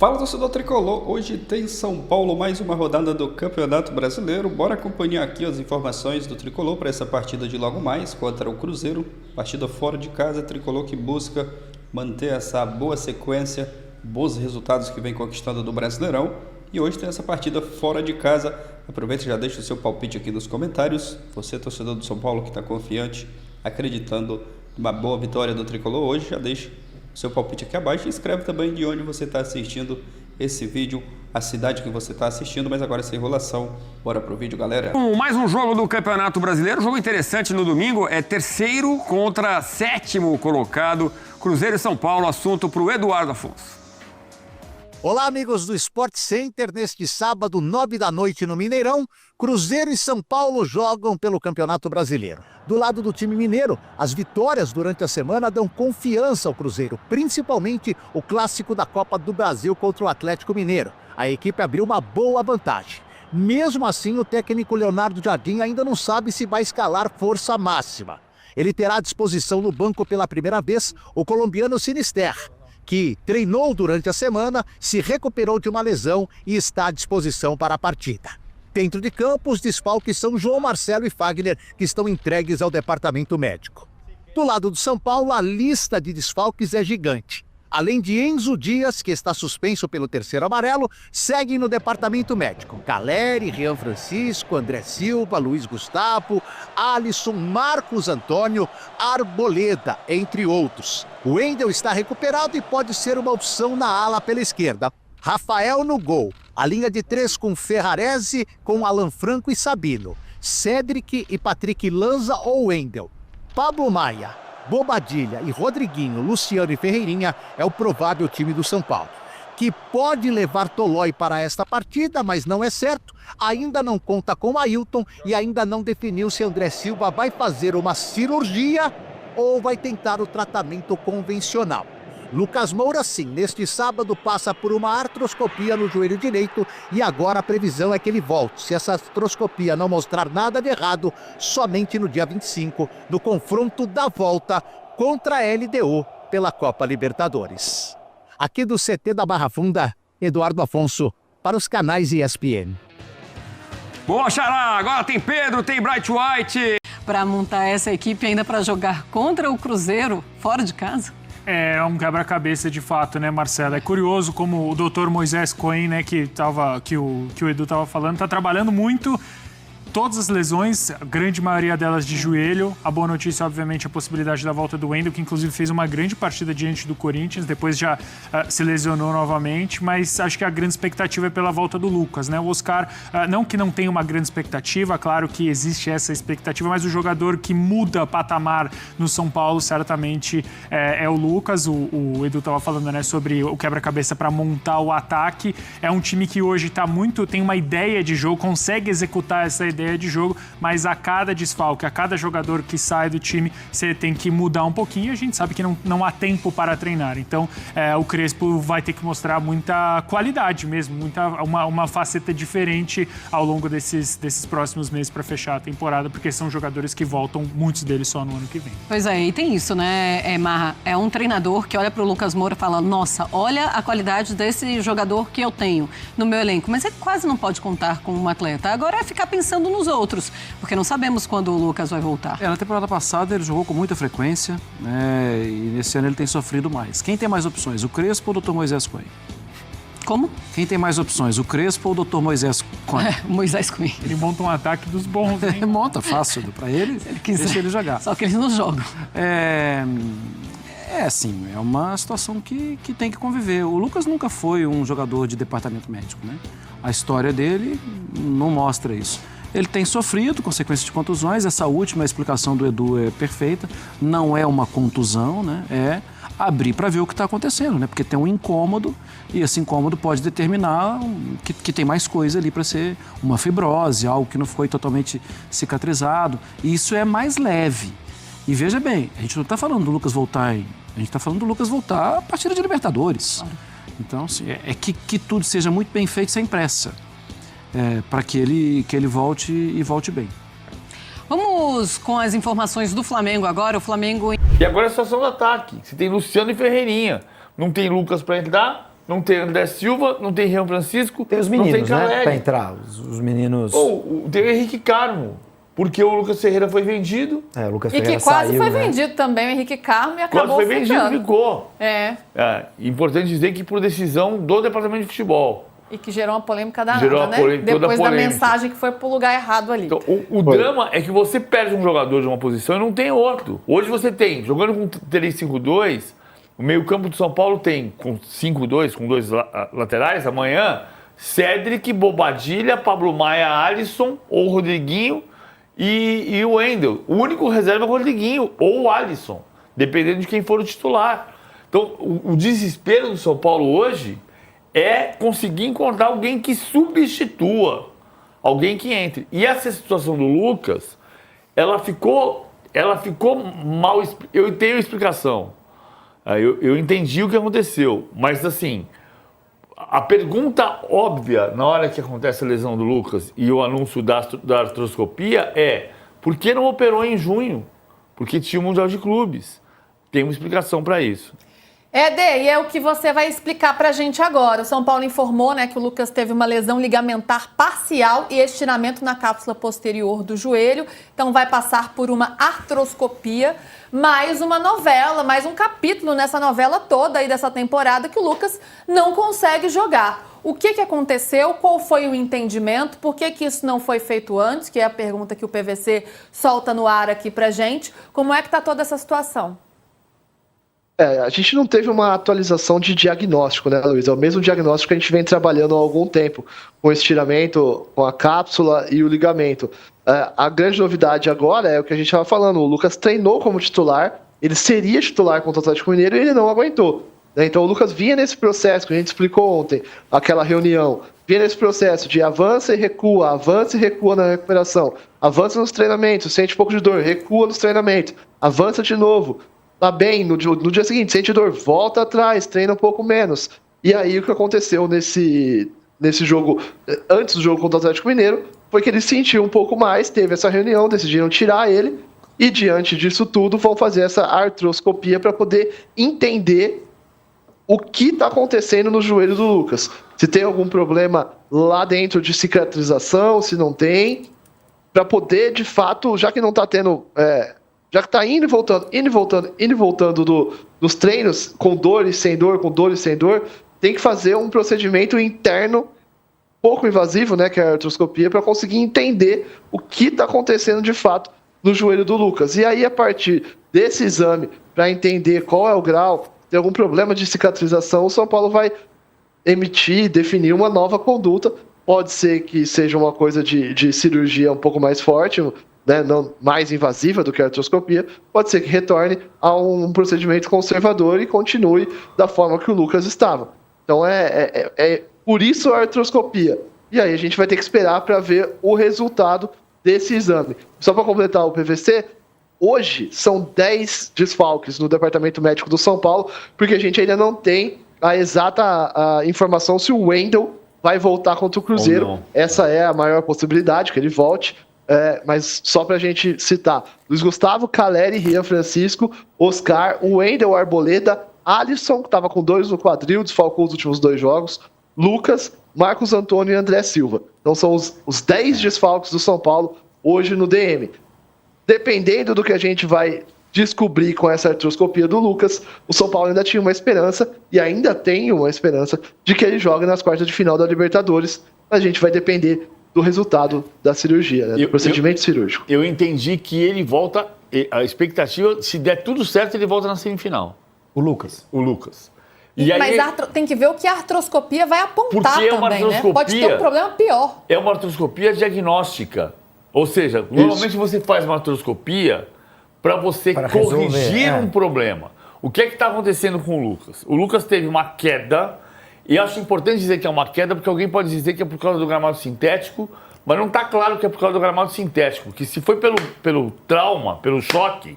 Fala, torcedor tricolor, hoje tem São Paulo, mais uma rodada do Campeonato Brasileiro. Bora acompanhar aqui as informações do tricolor para essa partida de logo mais contra o Cruzeiro. Partida fora de casa, tricolor que busca manter essa boa sequência, bons resultados que vem conquistando do Brasileirão. E hoje tem essa partida fora de casa. Aproveita e já deixa o seu palpite aqui nos comentários. Você, torcedor do São Paulo, que está confiante, acreditando numa boa vitória do tricolor hoje, já deixa o seu palpite aqui abaixo e escreve também de onde você está assistindo esse vídeo, a cidade que você está assistindo. Mas agora, sem enrolação, bora pro vídeo, galera. Mais um jogo do Campeonato Brasileiro, jogo interessante no domingo, é terceiro contra sétimo colocado, Cruzeiro e São Paulo, assunto para o Eduardo Afonso. Olá, amigos do Sport Center. Neste sábado, 9 da noite no Mineirão, Cruzeiro e São Paulo jogam pelo Campeonato Brasileiro. Do lado do time mineiro, as vitórias durante a semana dão confiança ao Cruzeiro, principalmente o clássico da Copa do Brasil contra o Atlético Mineiro. A equipe abriu uma boa vantagem. Mesmo assim, o técnico Leonardo Jardim ainda não sabe se vai escalar força máxima. Ele terá à disposição no banco pela primeira vez o colombiano Sinister, que treinou durante a semana, se recuperou de uma lesão e está à disposição para a partida. Dentro de campo, os desfalques são João Marcelo e Fagner, que estão entregues ao departamento médico. Do lado do São Paulo, a lista de desfalques é gigante. Além de Enzo Dias, que está suspenso pelo terceiro amarelo, seguem no departamento médico Caleri, Rian Francisco, André Silva, Luiz Gustavo, Alisson, Marcos Antônio, Arboleda, entre outros. O Wendel está recuperado e pode ser uma opção na ala pela esquerda. Rafael no gol. A linha de três com Ferrarese, com Alan Franco e Sabino. Cédric e Patrick Lanza ou Wendel. Pablo Maia, Bobadilha e Rodriguinho, Luciano e Ferreirinha é o provável time do São Paulo, que pode levar Tolói para esta partida, mas não é certo. Ainda não conta com Ailton e ainda não definiu se André Silva vai fazer uma cirurgia ou vai tentar o tratamento convencional. Lucas Moura, sim, neste sábado passa por uma artroscopia no joelho direito e agora a previsão é que ele volte, se essa artroscopia não mostrar nada de errado, somente no dia 25, no confronto da volta contra a LDU pela Copa Libertadores. Aqui do CT da Barra Funda, Eduardo Afonso, para os canais ESPN. Boa, Xará! Agora tem Pedro, tem Bright White. Para montar essa equipe ainda para jogar contra o Cruzeiro, fora de casa? É um quebra-cabeça de fato, né, Marcela? É curioso como o Dr. Moisés Cohen, né, que o Edu estava falando, está trabalhando muito. Todas as lesões, a grande maioria delas de joelho. A boa notícia, obviamente, a possibilidade da volta do Wendel, que inclusive fez uma grande partida diante do Corinthians, depois já se lesionou novamente, mas acho que a grande expectativa é pela volta do Lucas, né? O Oscar, não que não tenha uma grande expectativa, claro que existe essa expectativa, mas o jogador que muda patamar no São Paulo, certamente, é o Lucas. O Edu estava falando, né, sobre o quebra-cabeça para montar o ataque. É um time que hoje tem uma ideia de jogo, consegue executar essa ideia de jogo, mas a cada desfalque, a cada jogador que sai do time, você tem que mudar um pouquinho e a gente sabe que não há tempo para treinar. Então, o Crespo vai ter que mostrar muita qualidade mesmo, uma faceta diferente ao longo desses próximos meses para fechar a temporada, porque são jogadores que voltam, muitos deles só no ano que vem. Pois é, e tem isso, né, Marra? É um treinador que olha para o Lucas Moura e fala, nossa, olha a qualidade desse jogador que eu tenho no meu elenco, mas ele quase não pode contar com um atleta. Agora é ficar pensando nos outros, porque não sabemos quando o Lucas vai voltar. Na temporada passada ele jogou com muita frequência, né, e nesse ano ele tem sofrido mais. Quem tem mais opções, o Crespo ou o Dr. Moisés Cohen? Como? Quem tem mais opções, o Crespo ou o Dr. Moisés Cohen? Moisés Cohen. Ele monta um ataque dos bons, hein? Monta, fácil para ele, se ele quiser. Deixa ele jogar. Só que eles não jogam. Sim, é uma situação que tem que conviver. O Lucas nunca foi um jogador de departamento médico, né? A história dele não mostra isso. Ele tem sofrido consequências de contusões, essa última explicação do Edu é perfeita, não é uma contusão, né? É abrir para ver o que está acontecendo, né? Porque tem um incômodo e esse incômodo pode determinar que tem mais coisa ali para ser uma fibrose, algo que não foi totalmente cicatrizado, e isso é mais leve. E veja bem, a gente não está falando do Lucas voltar, a gente está falando do Lucas voltar a partida de Libertadores. Claro. Então, assim, que tudo seja muito bem feito sem pressa. Para que ele volte e volte bem. Vamos com as informações do Flamengo agora. O Flamengo... E agora a situação do ataque. Você tem Luciano e Ferreirinha. Não tem Lucas para entrar, não tem André Silva, não tem Rian Francisco, Tem os não tem meninos, né? Caleri. Pra entrar, os meninos... Tem o Henrique Carmo, porque o Lucas Ferreira foi vendido. O Lucas E Ferreira que quase saiu, foi né? vendido também, o Henrique Carmo, e acabou Quase foi vendido, ficando. ficou. É, Importante dizer que por decisão do Departamento de Futebol. e que gerou uma polêmica danada, Gerou uma né? polêmica, toda Depois da polêmica. mensagem que foi pro lugar errado ali. Então, o drama é que você perde um jogador de uma posição e não tem outro. Hoje você tem, jogando com 3-5-2, o meio-campo do São Paulo tem com 5-2, com 2 laterais, amanhã, Cédric, Bobadilha, Pablo Maia, Alisson ou Rodriguinho e o Wendel. O único reserva é o Rodriguinho ou o Alisson, dependendo de quem for o titular. Então, o desespero do São Paulo hoje é conseguir encontrar alguém que substitua, alguém que entre. E essa situação do Lucas, ela ficou mal. Eu tenho explicação. Eu entendi o que aconteceu, mas assim, a pergunta óbvia na hora que acontece a lesão do Lucas e o anúncio da artroscopia é: por que não operou em junho? Porque tinha o Mundial de Clubes. Tem uma explicação para isso. Éder, e é o que você vai explicar pra gente agora. O São Paulo informou, né, que o Lucas teve uma lesão ligamentar parcial e estiramento na cápsula posterior do joelho. Então vai passar por uma artroscopia. Mais uma novela, mais um capítulo nessa novela toda aí dessa temporada que o Lucas não consegue jogar. O que aconteceu? Qual foi o entendimento? Por que isso não foi feito antes? Que é a pergunta que o PVC solta no ar aqui pra gente. Como é que tá toda essa situação? A gente não teve uma atualização de diagnóstico, né, Luiz? É o mesmo diagnóstico que a gente vem trabalhando há algum tempo, com o estiramento, com a cápsula e o ligamento. A grande novidade agora é o que a gente estava falando, o Lucas treinou como titular, ele seria titular contra o Atlético Mineiro e ele não aguentou. Então o Lucas vinha nesse processo que a gente explicou ontem, aquela reunião, vinha nesse processo de avança e recua na recuperação, avança nos treinamentos, sente um pouco de dor, recua nos treinamentos, avança de novo. Tá bem, no dia seguinte, sente dor, volta atrás, treina um pouco menos. E aí o que aconteceu nesse jogo, antes do jogo contra o Atlético Mineiro, foi que ele sentiu um pouco mais, teve essa reunião, decidiram tirar ele, e diante disso tudo vão fazer essa artroscopia para poder entender o que está acontecendo no joelho do Lucas. Se tem algum problema lá dentro de cicatrização, se não tem, para poder, de fato, já que não está tendo... já que está indo e voltando dos treinos, com dor e sem dor, tem que fazer um procedimento interno pouco invasivo, né, que é a artroscopia, para conseguir entender o que está acontecendo de fato no joelho do Lucas. E aí, a partir desse exame, para entender qual é o grau, tem algum problema de cicatrização, o São Paulo vai definir uma nova conduta. Pode ser que seja uma coisa de cirurgia um pouco mais forte, né, não mais invasiva do que a artroscopia, pode ser que retorne a um procedimento conservador e continue da forma que o Lucas estava. Então é por isso a artroscopia. E aí a gente vai ter que esperar para ver o resultado desse exame. Só para completar o PVC, hoje são 10 desfalques no Departamento Médico do São Paulo, porque a gente ainda não tem a exata informação se o Wendel vai voltar contra o Cruzeiro. Essa é a maior possibilidade, que ele volte. Mas só pra gente citar: Luiz Gustavo, Caleri, Rian Francisco, Oscar, Wendel, Arboleda, Alisson, que estava com dores no quadril, desfalcou os últimos 2 jogos, Lucas, Marcos Antônio e André Silva. Então são os 10 desfalques do São Paulo hoje no DM. Dependendo do que a gente vai descobrir com essa artroscopia do Lucas, o São Paulo ainda tinha uma esperança, e ainda tem uma esperança, de que ele jogue nas quartas de final da Libertadores. A gente vai depender do resultado da cirurgia, né, do procedimento cirúrgico. Eu entendi que ele volta, a expectativa, se der tudo certo, ele volta na semifinal. O Lucas. E Mas aí, tem que ver o que a artroscopia vai apontar porque é uma também, né? artroscopia- Pode ter um problema pior. é uma artroscopia diagnóstica. Ou seja, normalmente você faz uma artroscopia para você corrigir um problema. O que é que está acontecendo com o Lucas? O Lucas teve uma queda, e acho importante dizer que é uma queda, porque alguém pode dizer que é por causa do gramado sintético, mas não está claro que é por causa do gramado sintético, que se foi pelo trauma, pelo choque,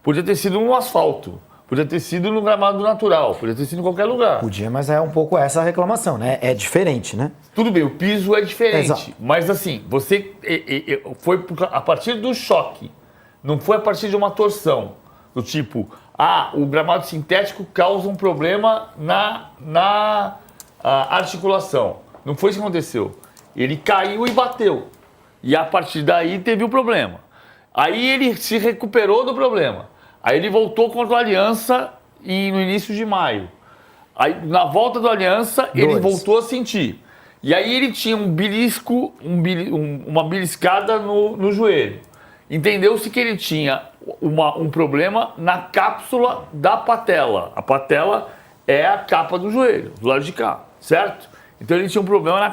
podia ter sido no asfalto, podia ter sido no gramado natural, podia ter sido em qualquer lugar. Podia, mas é um pouco essa a reclamação, né? É diferente, né? Tudo bem, o piso é diferente, Exato. mas assim, você foi a partir do choque, não foi a partir de uma torção, do tipo, o gramado sintético causa um problema a articulação. Não foi isso que aconteceu. Ele caiu e bateu. E a partir daí teve o problema. Aí ele se recuperou do problema. Aí ele voltou contra o Aliança no início de maio. Aí na volta do Aliança ele voltou a sentir. E aí ele tinha um belisco, uma beliscada no joelho. Entendeu-se que ele tinha um problema na cápsula da patela. A patela é a capa do joelho, do lado de cá, certo? Então ele tinha um problema na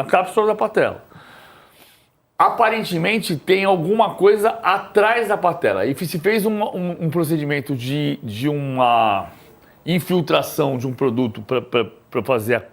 cápsula da patela. Aparentemente tem alguma coisa atrás da patela. E se fez um procedimento de uma infiltração de um produto para fazer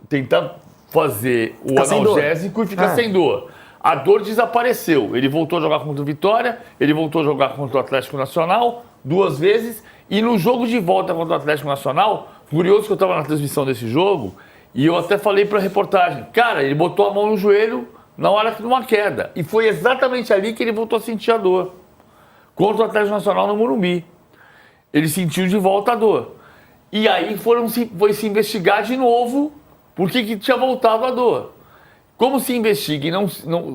tentar fazer o analgésico e ficar sem dor. A dor desapareceu. Ele voltou a jogar contra o Vitória, ele voltou a jogar contra o Atlético Nacional 2 vezes. E no jogo de volta contra o Atlético Nacional, curioso que eu estava na transmissão desse jogo, e eu até falei para a reportagem, cara, ele botou a mão no joelho na hora de uma queda. E foi exatamente ali que ele voltou a sentir a dor. Contra o Atlético Nacional no Morumbi. Ele sentiu de volta a dor. E aí foi se investigar de novo por que tinha voltado a dor. Como se investiga e não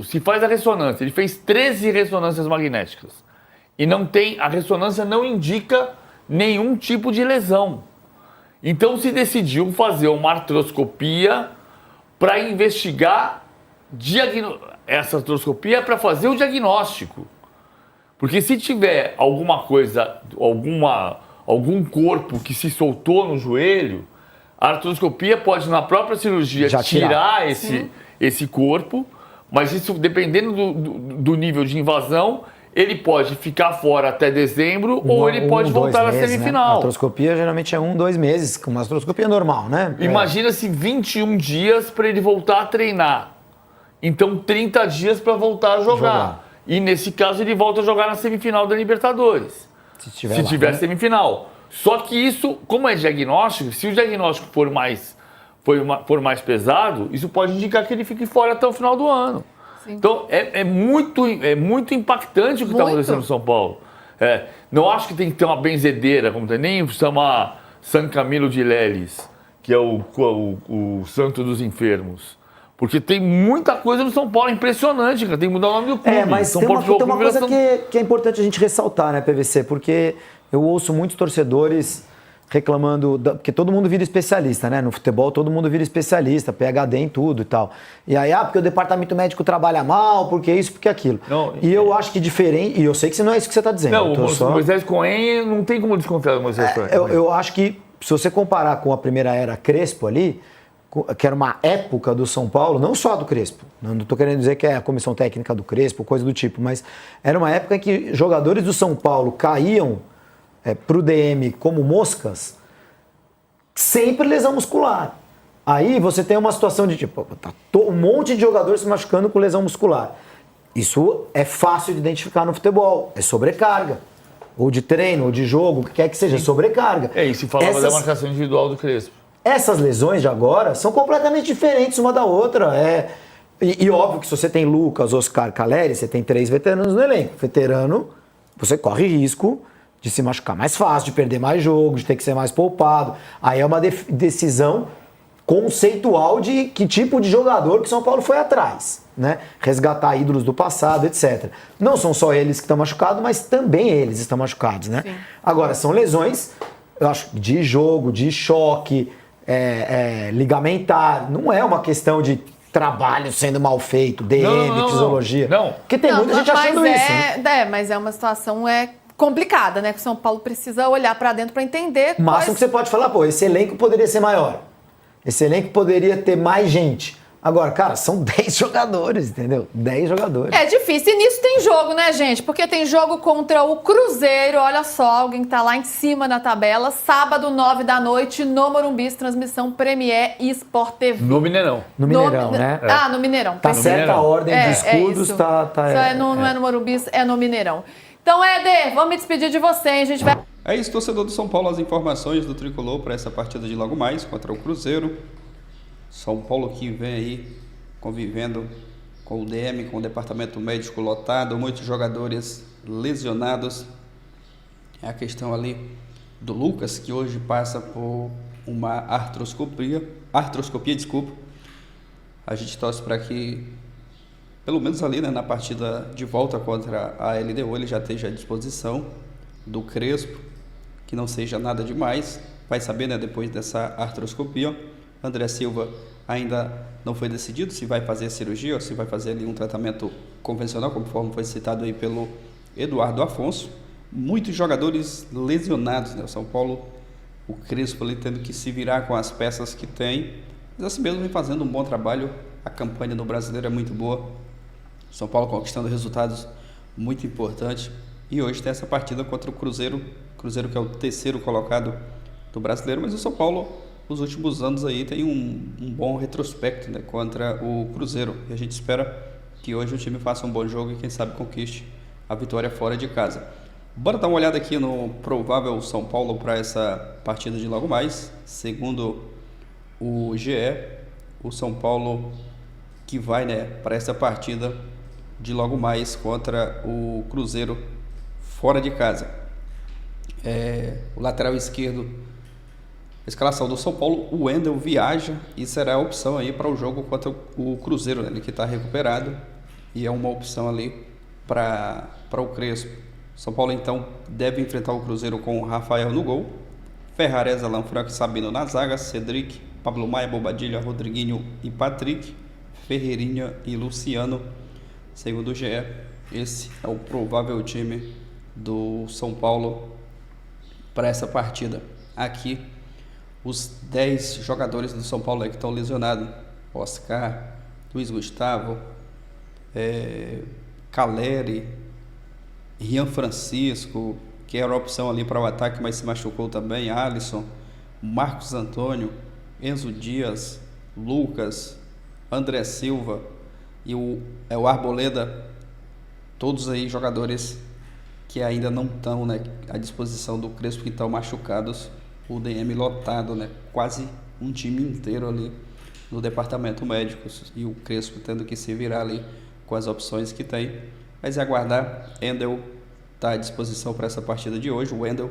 se faz a ressonância? Ele fez 13 ressonâncias magnéticas. E a ressonância não indica nenhum tipo de lesão. Então se decidiu fazer uma artroscopia para investigar essa artroscopia para fazer o diagnóstico. Porque se tiver alguma coisa, algum corpo que se soltou no joelho, a artroscopia pode, na própria cirurgia, tirar esse corpo, mas isso, dependendo do nível de invasão, ele pode ficar fora até dezembro ou ele pode voltar à semifinal. Né? A artroscopia geralmente é 1-2 meses, com uma artroscopia normal, né? Imagina-se 21 dias para ele voltar a treinar. Então, 30 dias para voltar a jogar. E nesse caso, ele volta a jogar na semifinal da Libertadores. Se tiver semifinal. Só que isso, como é diagnóstico, se o diagnóstico for mais pesado, isso pode indicar que ele fique fora até o final do ano. Sim. Então, é muito impactante o que está acontecendo no São Paulo. Não acho que tem que ter uma benzedeira, como tem, nem chama San Camilo de Leles, que é o santo dos enfermos. Porque tem muita coisa no São Paulo, é impressionante, cara. Tem que mudar o nome do clube. Mas São tem uma coisa que é importante a gente ressaltar, né, PVC? Porque eu ouço muitos torcedores reclamando, porque todo mundo vira especialista, né? No futebol todo mundo vira especialista, PhD em tudo e tal. E aí, porque o departamento médico trabalha mal, porque isso, porque aquilo. Eu acho que diferente, e eu sei que não é isso que você está dizendo. Não, o Moisés Cohen não tem como desconfiar do Moisés Cohen. Eu acho que, se você comparar com a primeira era Crespo ali, que era uma época do São Paulo, não só do Crespo, não estou querendo dizer que é a comissão técnica do Crespo, coisa do tipo, mas era uma época em que jogadores do São Paulo caíam para o DM como moscas, sempre lesão muscular. Aí você tem uma situação de tipo, um monte de jogadores se machucando com lesão muscular. Isso é fácil de identificar no futebol, é sobrecarga. Ou de treino, ou de jogo, o que quer que seja, sobrecarga. E se falava da marcação individual do Crespo. Essas lesões de agora são completamente diferentes uma da outra. E óbvio que se você tem Lucas, Oscar, Caleri, você tem 3 veteranos no elenco. Veterano, você corre risco de se machucar mais fácil, de perder mais jogo, de ter que ser mais poupado. Aí é uma decisão conceitual de que tipo de jogador que São Paulo foi atrás, né? Resgatar ídolos do passado, etc. Não são só eles que estão machucados, mas também eles estão machucados, né? Sim. Agora, são lesões, eu acho, de jogo, de choque, ligamentar. Não é uma questão de trabalho sendo mal feito, DM, fisiologia. Não. Porque tem muita gente achando isso. Né? Mas é uma situação complicada, né? Que o São Paulo precisa olhar pra dentro pra entender. O máximo que você pode falar, esse elenco poderia ser maior. Esse elenco poderia ter mais gente. Agora, cara, são 10 jogadores, entendeu? 10 jogadores. É difícil. E nisso tem jogo, né, gente? Porque tem jogo contra o Cruzeiro. Olha só, alguém que tá lá em cima na tabela. Sábado, 9 da noite, no Morumbi, transmissão Premier e Sport TV. No Mineirão. No Mineirão, né? No Mineirão. Tá certa a ordem de escudos. Não é no Morumbi, é no Mineirão. Então, Éder, vamos me despedir de você, hein? A gente vai... É isso, torcedor do São Paulo, as informações do Tricolor para essa partida de logo mais contra o Cruzeiro. São Paulo que vem aí convivendo com o DM, com o departamento médico lotado, muitos jogadores lesionados. É a questão ali do Lucas, que hoje passa por uma artroscopia, desculpa. A gente torce para que, pelo menos ali, né, na partida de volta contra a LDU, ele já esteja à disposição do Crespo, que não seja nada demais. Vai saber, né, depois dessa artroscopia. André Silva ainda não foi decidido se vai fazer cirurgia ou se vai fazer ali um tratamento convencional, conforme foi citado aí pelo Eduardo Afonso. Muitos jogadores lesionados, né? O São Paulo, o Crespo ali tendo que se virar com as peças que tem, mas assim mesmo vem fazendo um bom trabalho. A campanha no Brasileiro é muito boa. O São Paulo conquistando resultados muito importantes. E hoje tem essa partida contra o Cruzeiro. Cruzeiro que é o terceiro colocado do Brasileiro, mas o São Paulo, nos últimos anos aí, tem um bom retrospecto, né, contra o Cruzeiro. E a gente espera que hoje o time faça um bom jogo e quem sabe conquiste a vitória fora de casa. Bora dar uma olhada aqui no provável São Paulo para essa partida de logo mais. Segundo o GE, o São Paulo que vai, né, para essa partida de logo mais contra o Cruzeiro fora de casa. O lateral esquerdo, a escalação do São Paulo, o Wendel viaja e será a opção aí para o jogo contra o Cruzeiro, né, ele que está recuperado e é uma opção ali para o Crespo. São Paulo então deve enfrentar o Cruzeiro com o Rafael no gol, Ferrares, Alan Franco e Sabino na zaga, Cedric, Pablo Maia, Bobadilha, Rodriguinho e Patrick, Ferreirinha e Luciano. Segundo o GE, esse é o provável time do São Paulo para essa partida. Aqui os 10 jogadores do São Paulo que estão lesionados: Oscar, Luiz Gustavo, Caleri, Rian Francisco, que era a opção ali para o ataque, mas se machucou também, Alisson, Marcos Antônio, Enzo Dias, Lucas, André Silva e o Arboleda, todos aí jogadores que ainda não estão, né, à disposição do Crespo, que estão machucados. O DM lotado, né, quase um time inteiro ali no departamento médico e o Crespo tendo que se virar ali com as opções que tem. Mas é aguardar. Wendel está à disposição para essa partida de hoje. O Wendel,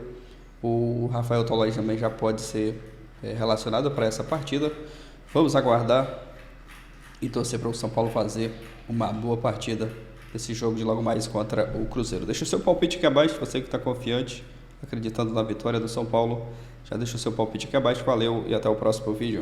o Rafael Tolói também já pode ser relacionado para essa partida. Vamos aguardar e torcer para o São Paulo fazer uma boa partida nesse jogo de logo mais contra o Cruzeiro. Deixa o seu palpite aqui abaixo, você que está confiante, acreditando na vitória do São Paulo. Já deixa o seu palpite aqui abaixo. Valeu e até o próximo vídeo.